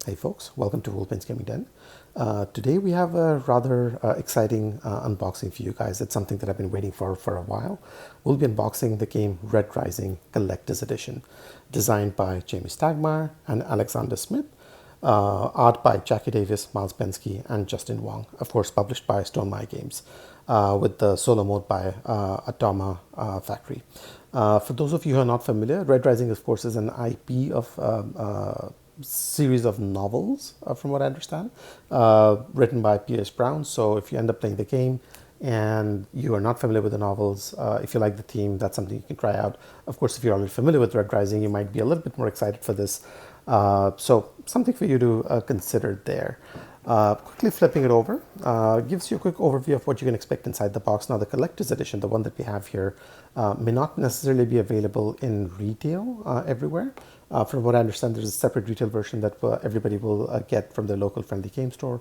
Hey folks, welcome to Wolfman's Gaming Den. Today we have a rather exciting unboxing for you guys. It's something that I've been waiting for a while. We'll be unboxing the game Red Rising Collector's Edition, designed by Jamie Stagmeyer and Alexander Smith, art by Jackie Davis, Miles Pensky, and Justin Wong. Of course, published by Stonemaier Games, with the solo mode by Atoma Factory. For those of you who are not familiar, Red Rising, of course, is an IP of series of novels, from what I understand, written by P.S. Brown. So if you end up playing the game and you are not familiar with the novels, if you like the theme, that's something you can try out. Of course, if you're already familiar with Red Rising, you might be a little bit more excited for this. So something for you to consider there. Quickly flipping it over gives you a quick overview of what you can expect inside the box. Now, the collector's edition, the one that we have here, may not necessarily be available in retail everywhere. From what I understand, there's a separate retail version that everybody will get from their local friendly game store.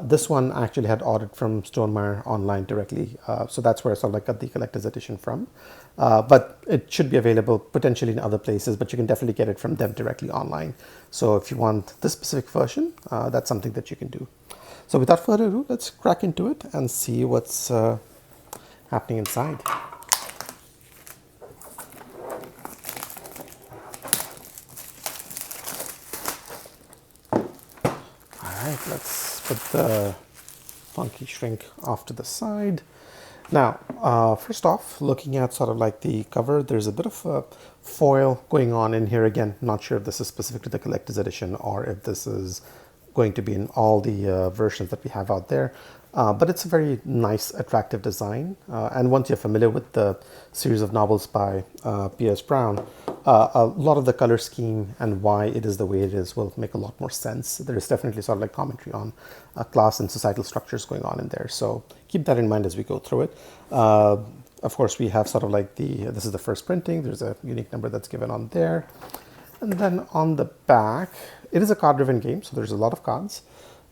This one I actually had ordered from Stonemaier online directly, so that's where I sort of like got the collector's edition from. But it should be available potentially in other places, but you can definitely get it from them directly online. So if you want this specific version, that's something that you can do. So without further ado, let's crack into it and see what's happening inside. Alright, let's put the funky shrink off to the side. Now, first off, looking at sort of like the cover, there's a bit of a foil going on in here. Again, not sure if this is specific to the collector's edition or if this is going to be in all the versions that we have out there. But it's a very nice, attractive design. And once you're familiar with the series of novels by P.S. Brown, a lot of the color scheme and why it is the way it is will make a lot more sense. There is definitely sort of like commentary on class and societal structures going on in there. So keep that in mind as we go through it. Of course, we have sort of like this is the first printing. There's a unique number that's given on there. And then on the back, it is a card-driven game, so there's a lot of cards.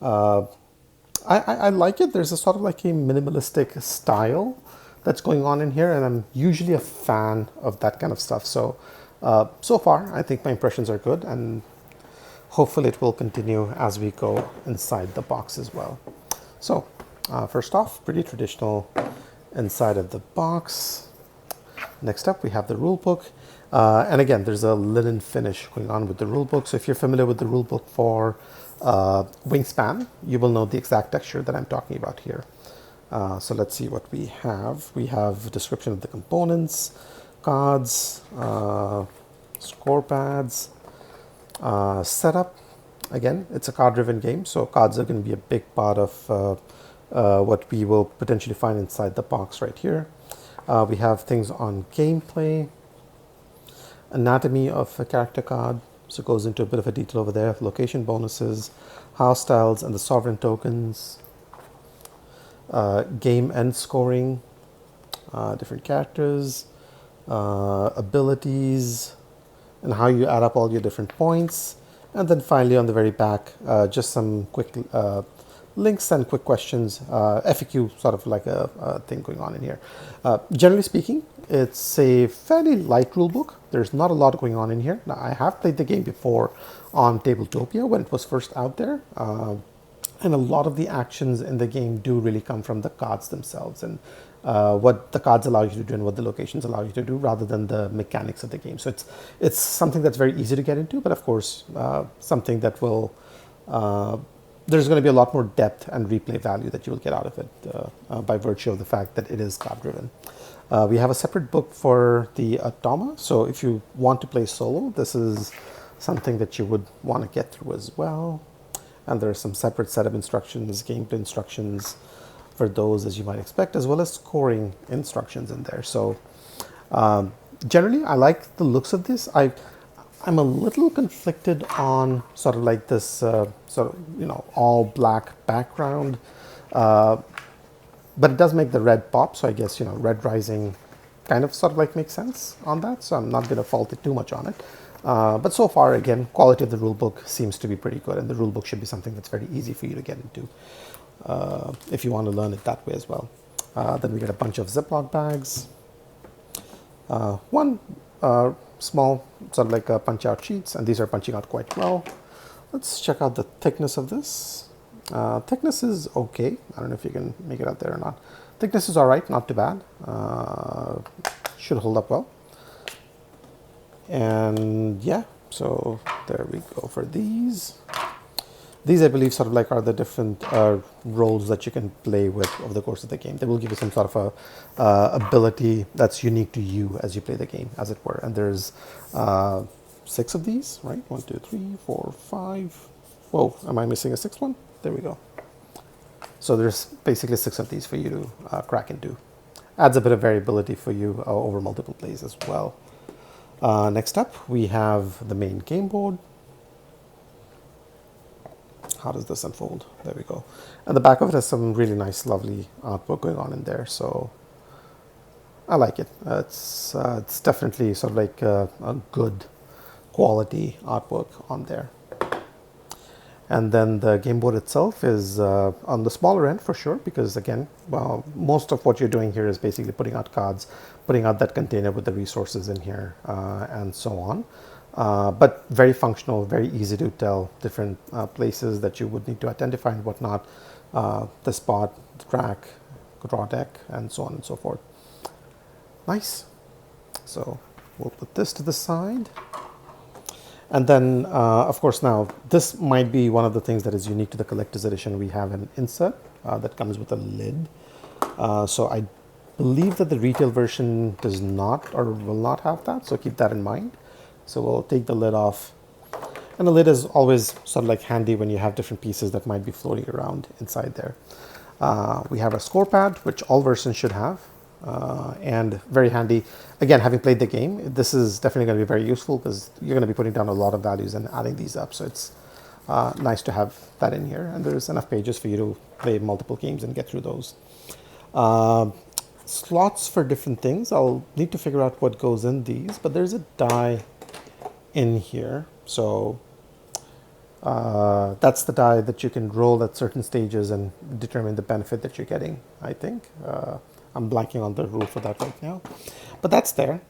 I like it. There's a sort of like a minimalistic style that's going on in here, and I'm usually a fan of that kind of stuff. So, so far, I think my impressions are good, and hopefully it will continue as we go inside the box as well. So, first off, pretty traditional inside of the box. Next up, we have the rule book. And again, there's a linen finish going on with the rule book. So if you're familiar with the rule book for Wingspan, you will know the exact texture that I'm talking about here. So let's see what we have. We have a description of the components, cards, score pads, setup. Again, it's a card-driven game, so cards are going to be a big part of what we will potentially find inside the box right here. We have things on gameplay, anatomy of a character card, so it goes into a bit of a detail over there, location bonuses, house styles and the sovereign tokens, game end scoring, different characters, abilities, and how you add up all your different points. And then finally on the very back, just some quick links and quick questions, FAQ sort of like a thing going on in here. Generally speaking, it's a fairly light rule book. There's not a lot going on in here. Now, I have played the game before on Tabletopia when it was first out there, and a lot of the actions in the game do really come from the cards themselves and what the cards allow you to do and what the locations allow you to do, rather than the mechanics of the game. So it's something that's very easy to get into, but of course something that will there's going to be a lot more depth and replay value that you will get out of it by virtue of the fact that it is card driven. We have a separate book for the Atoma, so if you want to play solo, this is something that you would want to get through as well. And there are some separate setup instructions, gameplay instructions for those, as you might expect, as well as scoring instructions in there. So generally, I like the looks of this. I'm a little conflicted on sort of like this sort of, all black background. But it does make the red pop, so I guess, Red Rising kind of sort of like makes sense on that, so I'm not going to fault it too much on it. But so far, again, quality of the rulebook seems to be pretty good, and the rulebook should be something that's very easy for you to get into if you want to learn it that way as well. Then we get a bunch of Ziploc bags, one small sort of like punch out sheets, and these are punching out quite well. Let's check out the thickness of this. Thickness is okay. I don't know if you can make it out there or not. Thickness is all right, not too bad. Should hold up well. And yeah, so there we go for these. These, I believe, sort of like are the different roles that you can play with over the course of the game. They will give you some sort of a ability that's unique to you as you play the game, as it were. And there's 6 of these, right? 1, 2, 3, 4, 5. Whoa, am I missing a 6th one? There we go. So there's basically 6 of these for you to crack into. Adds a bit of variability for you over multiple plays as well. Next up, we have the main game board. How does this unfold? There we go. And the back of it has some really nice, lovely artwork going on in there. So I like it. It's definitely sort of like a good quality artwork on there. And then the game board itself is on the smaller end for sure, because again, well, most of what you're doing here is basically putting out cards, putting out that container with the resources in here, and so on. But very functional, very easy to tell different places that you would need to identify and whatnot, the spot, the track, draw deck, and so on and so forth. Nice. So we'll put this to the side. And then, of course, now this might be one of the things that is unique to the collector's edition. We have an insert that comes with a lid. So I believe that the retail version does not or will not have that. So keep that in mind. So we'll take the lid off. And the lid is always sort of like handy when you have different pieces that might be floating around inside there. We have a score pad, which all versions should have. And very handy. Again, having played the game, this is definitely going to be very useful because you're going to be putting down a lot of values and adding these up. So it's nice to have that in here. And there's enough pages for you to play multiple games and get through those. Slots for different things. I'll need to figure out what goes in these, but there's a die in here. So that's the die that you can roll at certain stages and determine the benefit that you're getting, I think. I'm blanking on the rule for that right now, but that's there.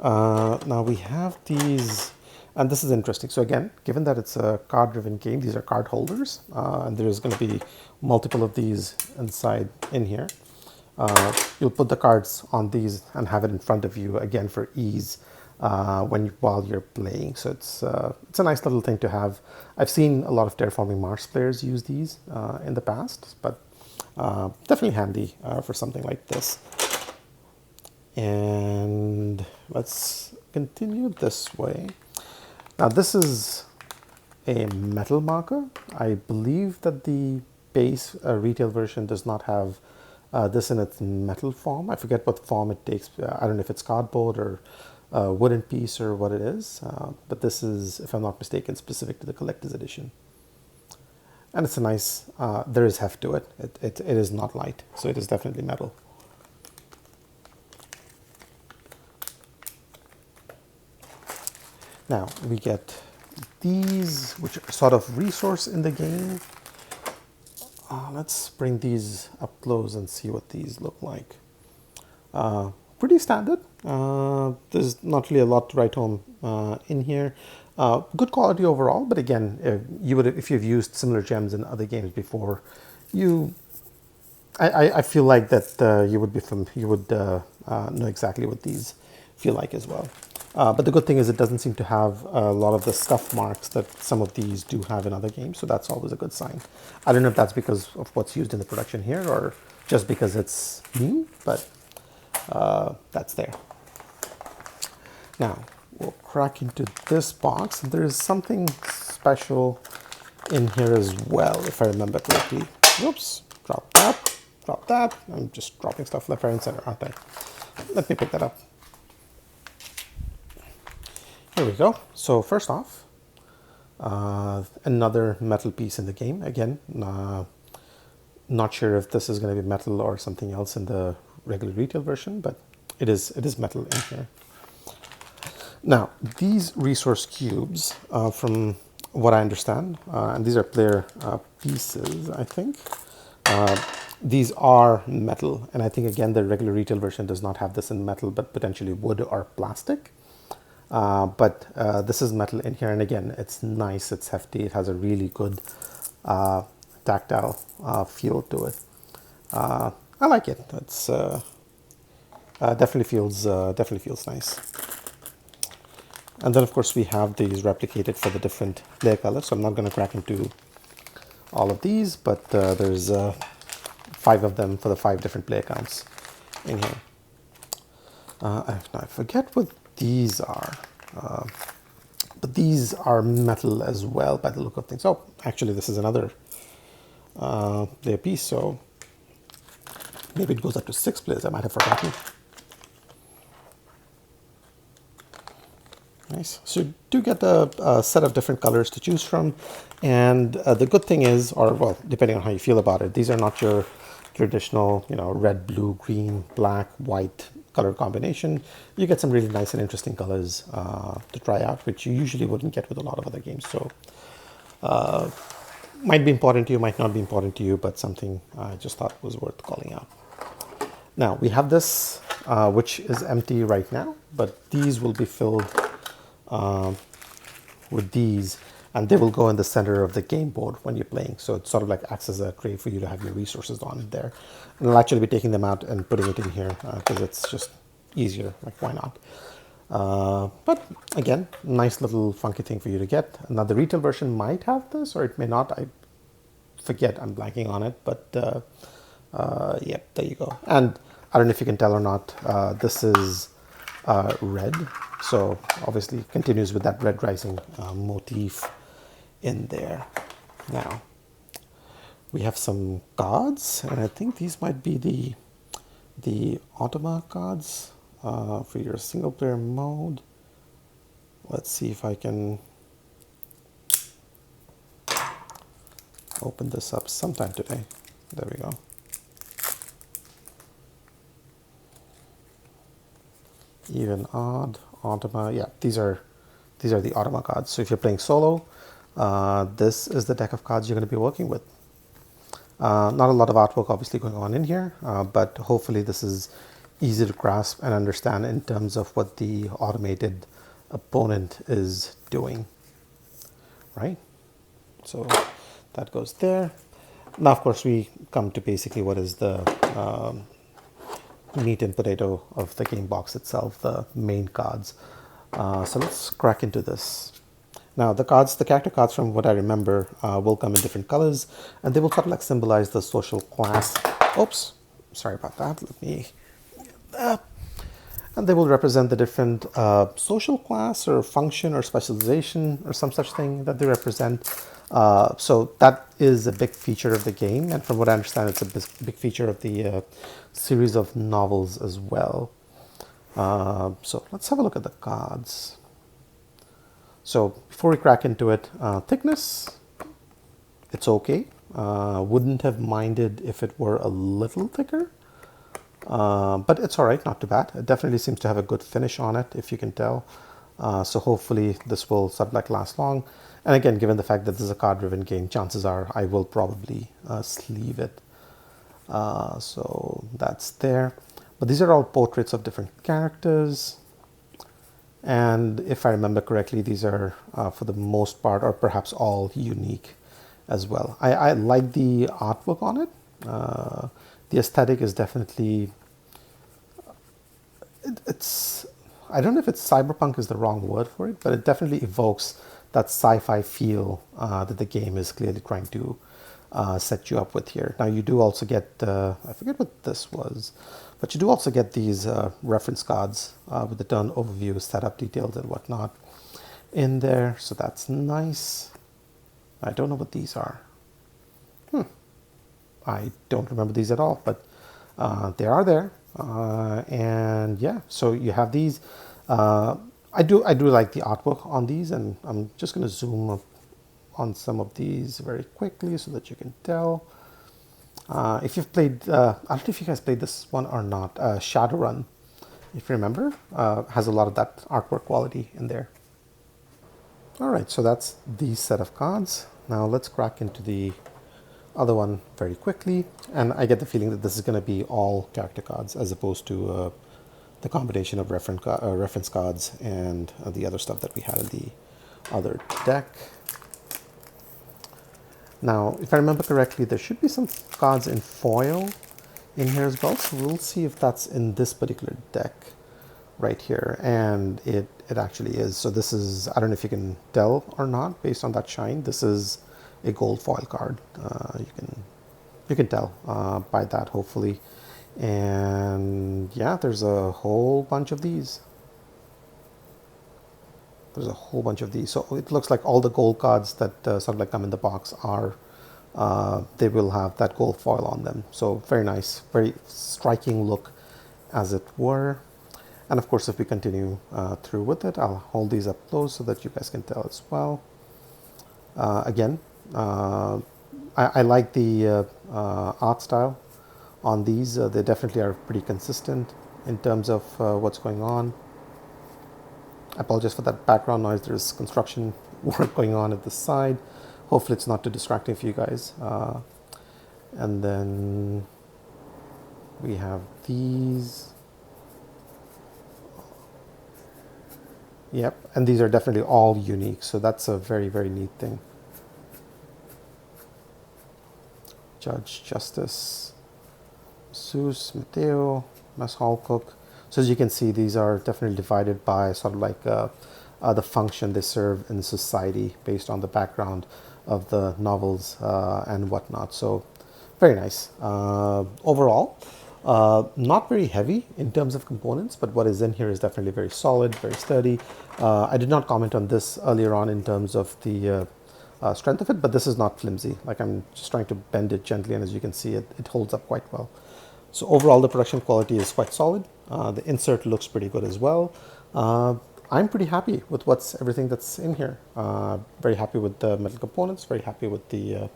Now we have these, and this is interesting. So again, given that it's a card-driven game, these are card holders, and there's going to be multiple of these inside in here. You'll put the cards on these and have it in front of you again for ease while you're playing. So it's a nice little thing to have. I've seen a lot of Terraforming Mars players use these in the past, but definitely handy for something like this. And let's continue this way. Now this is a metal marker. I believe that the base retail version does not have this in its metal form. I forget what form it takes. I don't know if it's cardboard or wooden piece or what it is. But this is, if I'm not mistaken, specific to the collector's edition. And it's a nice, there is heft to it. It is not light, so it is definitely metal. Now we get these, which are sort of resource in the game. Let's bring these up close and see what these look like. Pretty standard. There's not really a lot to write home in here. Good quality overall, but again, if you've used similar gems in other games before, I feel like that you would know exactly what these feel like as well. But the good thing is it doesn't seem to have a lot of the scuff marks that some of these do have in other games, so that's always a good sign. I don't know if that's because of what's used in the production here or just because it's new, but that's there. Now we'll crack into this box. There's something special in here as well, if I remember correctly. Oops, drop that, drop that. I'm just dropping stuff left, right, and center, aren't I? Let me pick that up. Here we go. So first off, another metal piece in the game. Again, not sure if this is going to be metal or something else in the regular retail version, but it is metal in here. Now, these resource cubes, from what I understand, and these are player pieces, I think, these are metal. And I think, again, the regular retail version does not have this in metal, but potentially wood or plastic. But this is metal in here, and again, it's nice, it's hefty, it has a really good uh, tactile feel to it. I like it. It's definitely feels nice. And then of course we have these replicated for the different player colors. So I'm not going to crack into all of these, but there's 5 of them for the 5 different player counts in here. I forget what these are, but these are metal as well by the look of things. Oh, actually this is another player piece, so maybe it goes up to 6 players. I might have forgotten. Nice. So you do get a set of different colors to choose from, and the good thing is, or well, depending on how you feel about it, these are not your traditional, red, blue, green, black, white color combination. You get some really nice and interesting colors to try out, which you usually wouldn't get with a lot of other games. So might be important to you, might not be important to you, but something I just thought was worth calling out. Now we have this, which is empty right now, but these will be filled with these, and they will go in the center of the game board when you're playing. So it sort of like acts as a tray for you to have your resources on it there. And I'll actually be taking them out and putting it in here because it's just easier. Like, why not? But again, nice little funky thing for you to get. Now the retail version might have this, or it may not. I forget, I'm blanking on it, but yep, there you go. And I don't know if you can tell or not, this is red, so obviously continues with that red rising motif in there. Now we have some cards, and I think these might be the Automa cards for your single player mode. Let's see if I can open this up sometime today. There we go. Even, odd, Automa. Yeah, these are the Automa cards. So if you're playing solo, this is the deck of cards you're going to be working with. Not a lot of artwork obviously going on in here, but hopefully this is easy to grasp and understand in terms of what the automated opponent is doing, right? So that goes there. Now, of course, we come to basically what is the meat and potato of the game box itself, the main cards. So let's crack into this. Now the character cards, from what I remember, will come in different colors, and they will sort of like symbolize the social class. Oops, sorry about that. Let me get that. And they will represent the different social class or function or specialization or some such thing that they represent. So that is a big feature of the game, and from what I understand, it's a big feature of the series of novels as well. So let's have a look at the cards. So before we crack into it, thickness, it's okay. Wouldn't have minded if it were a little thicker, but it's all right, not too bad. It definitely seems to have a good finish on it, if you can tell. So hopefully this will sort of like last long. And again, given the fact that this is a card-driven game, chances are I will probably sleeve it. So that's there. But these are all portraits of different characters. And if I remember correctly, these are, for the most part, or perhaps all, unique as well. I like the artwork on it. The aesthetic is definitely, it's, I don't know if it's cyberpunk is the wrong word for it, but it definitely evokes that sci-fi feel that the game is clearly trying to set you up with here. Now you do also get, I forget what this was, but you do also get these reference cards with the turn overview, setup details and whatnot in there. So that's nice. I don't know what these are. I don't remember these at all, but they are there. And yeah, so you have these. I do like the artwork on these, and I'm just going to zoom up on some of these very quickly so that you can tell. If you've played, I don't know if you guys played this one or not, Shadowrun, if you remember, has a lot of that artwork quality in there. All right, so that's the set of cards. Now let's crack into the other one very quickly. And I get the feeling that this is going to be all character cards as opposed to the combination of reference cards and the other stuff that we had in the other deck. Now, if I remember correctly, there should be some cards in foil in here as well. So we'll see if that's in this particular deck right here. And it actually is. So this is, I don't know if you can tell or not based on that shine. This is a gold foil card. You can tell by that, hopefully. And yeah, there's a whole bunch of these. There's a whole bunch of these. So it looks like all the gold cards that sort of like come in the box are, they will have that gold foil on them. So very nice, very striking look as it were. And of course, if we continue through with it, I'll hold these up close so that you guys can tell as well. Again, I like the art style on these. They definitely are pretty consistent in terms of what's going on. I apologize for that background noise. There's construction work going on at the side. Hopefully it's not too distracting for you guys. And then we have these. Yep, and these are definitely all unique. So that's a very, very neat thing. Judge, Justice, Seuss, Mateo, Mess Hall Cook. So as you can see, these are definitely divided by sort of like the function they serve in society based on the background of the novels and whatnot. So very nice. Overall, not very heavy in terms of components, but what is in here is definitely very solid, very sturdy. I did not comment on this earlier on in terms of the strength of it, but this is not flimsy. Like, I'm just trying to bend it gently, and as you can see, it holds up quite well. So overall, the production quality is quite solid. The insert looks pretty good as well. I'm pretty happy with everything that's in here. Very happy with the metal components, very happy with the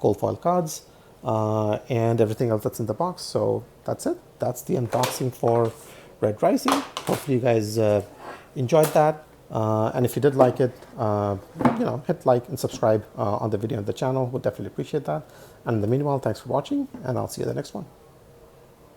gold foil cards, and everything else that's in the box. So that's it. That's the unboxing for Red Rising. Hopefully you guys enjoyed that. And if you did like it, hit like and subscribe on the video and the channel. Would definitely appreciate that. And in the meanwhile, thanks for watching, and I'll see you in the next one.